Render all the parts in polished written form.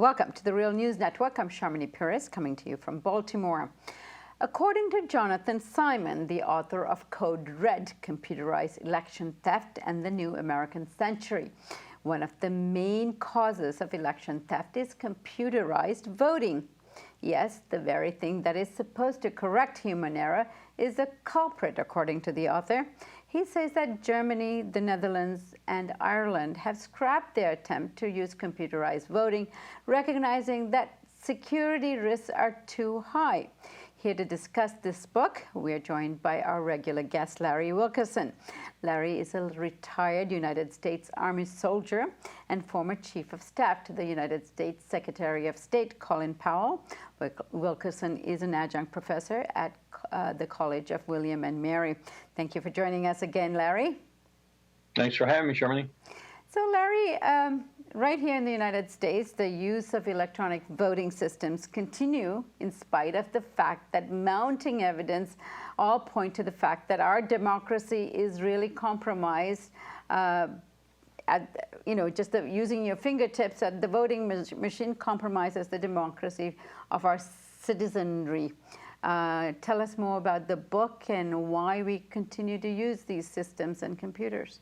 Welcome to the Real News Network. I'm Sharmini Pires, coming to you from Baltimore. According to Jonathan Simon, the author of Code Red, Computerized Election Theft and the New American Century, one of the main causes of election theft is computerized voting. Yes, the very thing that is supposed to correct human error is a culprit, according to the author. He says that Germany, the Netherlands, and Ireland have scrapped their attempt to use computerized voting, recognizing that security risks are too high. Here to discuss this book, we are joined by our regular guest, Larry Wilkerson. Larry is a retired United States Army soldier and former Chief of Staff to the United States Secretary of State, Colin Powell. Wilkerson is an adjunct professor at the College of William and Mary. Thank you for joining us again, Larry. Thanks for having me, Sharmini. So, Larry, right here in the United States, the use of electronic voting systems continue in spite of the fact that mounting evidence all point to the fact that our democracy is really compromised. Using your fingertips at the voting machine compromises the democracy of our citizenry. Tell us more about the book and why we continue to use these systems and computers.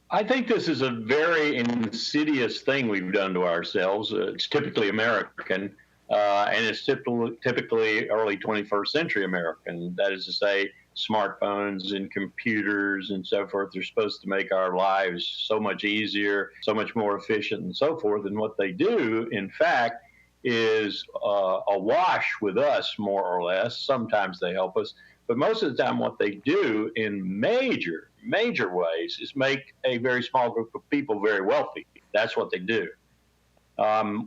I think this is a very insidious thing we've done to ourselves. It's typically American, and it's typically early 21st century American. That is to say, smartphones and computers and so forth are supposed to make our lives so much easier, so much more efficient and so forth. And what they do, in fact, is awash with us, more or less. Sometimes they help us. But most of the time what they do in major ways is make a very small group of people very wealthy. That's what they do.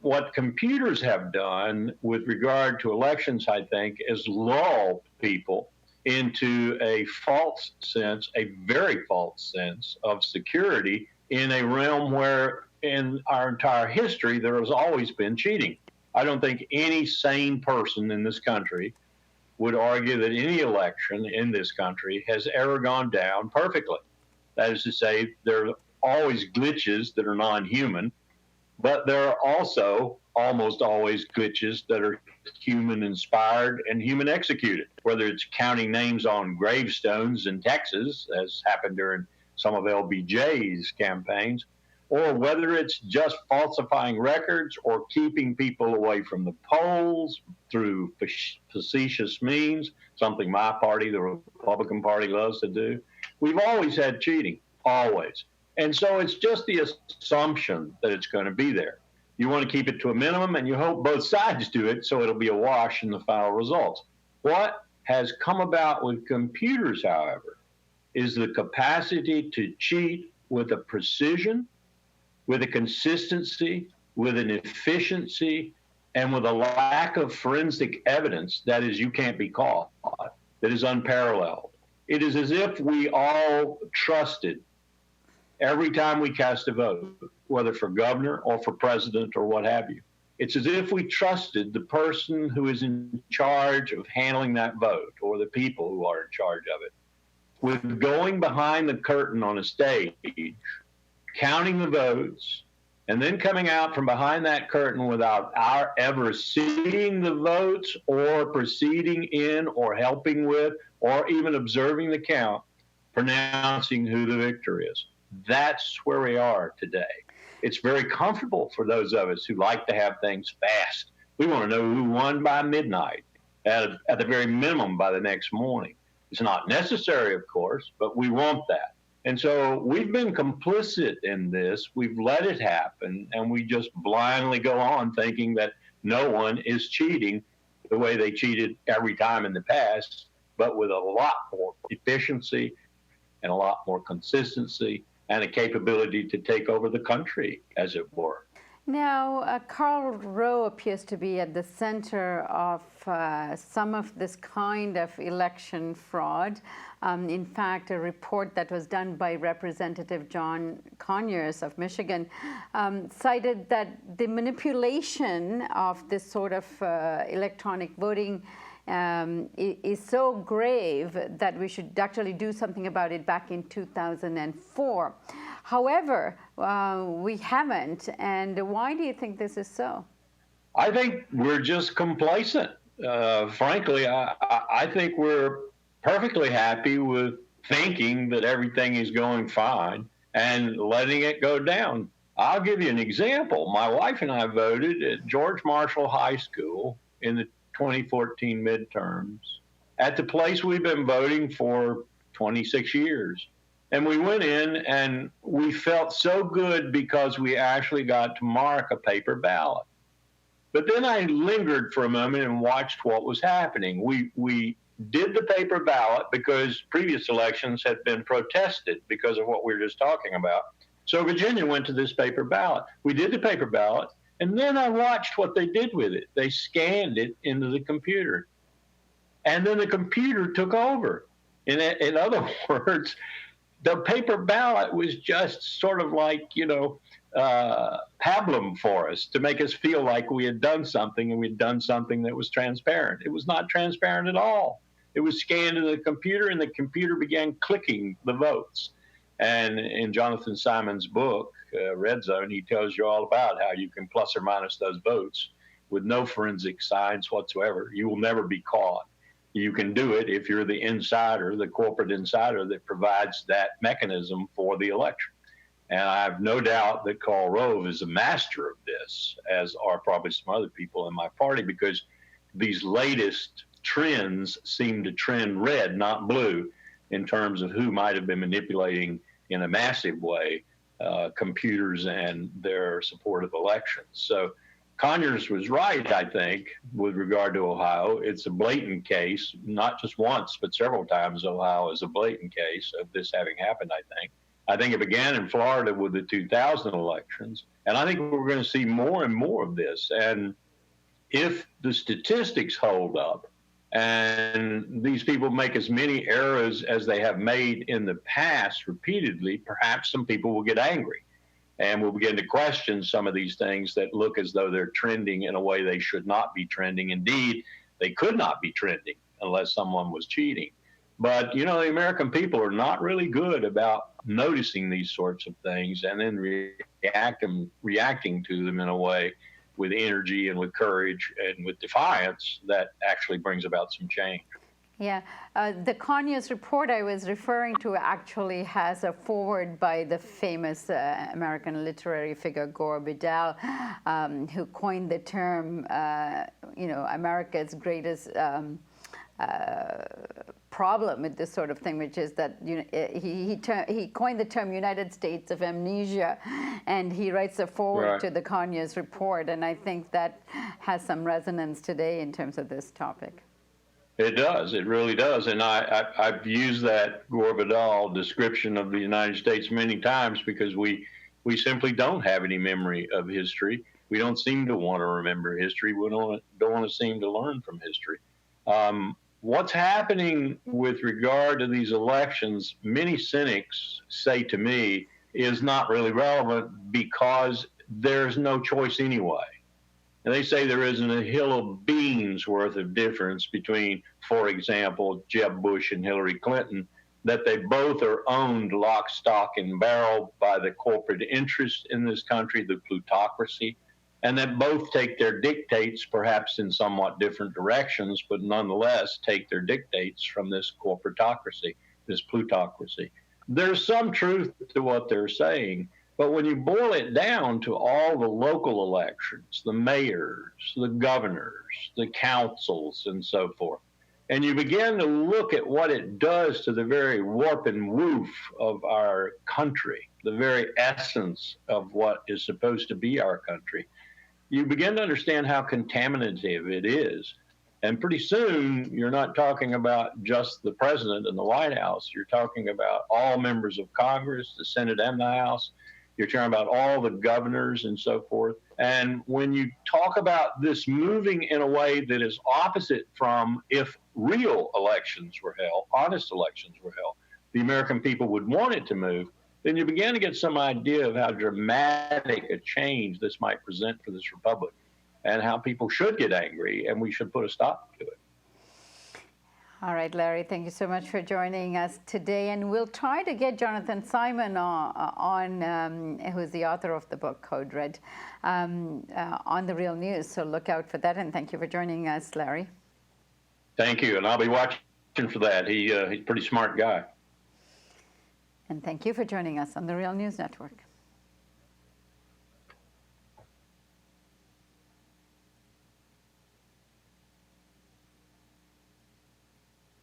What computers have done with regard to elections, I think, is lull people into a false sense, a very false sense of security in a realm where in our entire history there has always been cheating. I don't think any sane person in this country would argue that any election in this country has ever gone down perfectly. That is to say, there are always glitches that are non-human, but there are also almost always glitches that are human-inspired and human-executed, whether it's counting names on gravestones in Texas, as happened during some of LBJ's campaigns, or whether it's just falsifying records or keeping people away from the polls through facetious means, something my party, the Republican Party, loves to do. We've always had cheating, always. And so it's just the assumption that it's going to be there. You want to keep it to a minimum, and you hope both sides do it, so it'll be a wash in the final results. What has come about with computers, however, is the capacity to cheat with a precision, with a consistency, with an efficiency, and with a lack of forensic evidence, that is, you can't be caught, that is unparalleled. It is as if we all trusted every time we cast a vote, whether for governor or for president or what have you. It's as if we trusted the person who is in charge of handling that vote, or the people who are in charge of it, with going behind the curtain on a stage, counting the votes, and then coming out from behind that curtain without our ever seeing the votes or proceeding in or helping with or even observing the count, pronouncing who the victor is. That's where we are today. It's very comfortable for those of us who like to have things fast. We want to know who won by midnight, at the very minimum by the next morning. It's not necessary, of course, but we want that. And so we've been complicit in this. We've let it happen, and we just blindly go on thinking that no one is cheating the way they cheated every time in the past, but with a lot more efficiency and a lot more consistency and a capability to take over the country, as it were. Now, Karl Rove appears to be at the center of some of this kind of election fraud. In fact, a report that was done by Representative John Conyers of Michigan cited that the manipulation of this sort of electronic voting is so grave that we should actually do something about it back in 2004. However, we haven't. And why do you think this is so? I think we're just complacent. Frankly, I think we're perfectly happy with thinking that everything is going fine and letting it go down. I'll give you an example. My wife and I voted at George Marshall High School in the 2014 midterms at the place we've been voting for 26 years. And we went in and we felt so good because we actually got to mark a paper ballot. But then I lingered for a moment and watched what was happening. We did the paper ballot because previous elections had been protested because of what we were just talking about. So Virginia went to this paper ballot. We did the paper ballot, and then I watched what they did with it. They scanned it into the computer, and then the computer took over. In other words, the paper ballot was just sort of like, pablum for us to make us feel like we had done something, and we'd done something that was transparent. It was not transparent at all. It was scanned into the computer, and the computer began clicking the votes. And in Jonathan Simon's book, Red Zone, he tells you all about how you can plus or minus those votes with no forensic science whatsoever. You will never be caught. You can do it if you're the insider, the corporate insider that provides that mechanism for the election. And I have no doubt that Karl Rove is a master of this, as are probably some other people in my party, because these latest trends seem to trend red, not blue, in terms of who might have been manipulating in a massive way computers and their support of elections. So Conyers was right, I think, with regard to Ohio. It's a blatant case, not just once, but several times Ohio is a blatant case of this having happened, I think. I think it began in Florida with the 2000 elections, and I think we're going to see more and more of this. And if the statistics hold up, and these people make as many errors as they have made in the past repeatedly, perhaps some people will get angry and will begin to question some of these things that look as though they're trending in a way they should not be trending. Indeed, they could not be trending unless someone was cheating. But, the American people are not really good about noticing these sorts of things and then reacting to them in a way with energy and with courage and with defiance that actually brings about some change. Yeah, the Conyers report I was referring to actually has a foreword by the famous American literary figure Gore Vidal, who coined the term, America's greatest problem with this sort of thing, which is that he coined the term United States of Amnesia, and he writes a foreword to the Conyers report, and I think that has some resonance today in terms of this topic. It does. It really does. And I've used that Gore Vidal description of the United States many times because we simply don't have any memory of history. We don't seem to want to remember history. We don't want to seem to learn from history. What's happening with regard to these elections, many cynics say to me, is not really relevant because there's no choice anyway. And they say there isn't a hill of beans worth of difference between, for example, Jeb Bush and Hillary Clinton, that they both are owned lock, stock, and barrel by the corporate interest in this country, the plutocracy, and that both take their dictates, perhaps in somewhat different directions, but nonetheless take their dictates from this corporatocracy, this plutocracy. There's some truth to what they're saying, but when you boil it down to all the local elections, the mayors, the governors, the councils, and so forth, and you begin to look at what it does to the very warp and woof of our country, the very essence of what is supposed to be our country, you begin to understand how contaminative it is. And pretty soon, you're not talking about just the president and the White House. You're talking about all members of Congress, the Senate and the House. You're talking about all the governors and so forth. And when you talk about this moving in a way that is opposite from if real elections were held, honest elections were held, the American people would want it to move, then you begin to get some idea of how dramatic a change this might present for this republic and how people should get angry and we should put a stop to it. All right, Larry, thank you so much for joining us today. And we'll try to get Jonathan Simon on who's the author of the book Code Red, on The Real News. So look out for that. And thank you for joining us, Larry. Thank you. And I'll be watching for that. He's a pretty smart guy. And thank you for joining us on the Real News Network.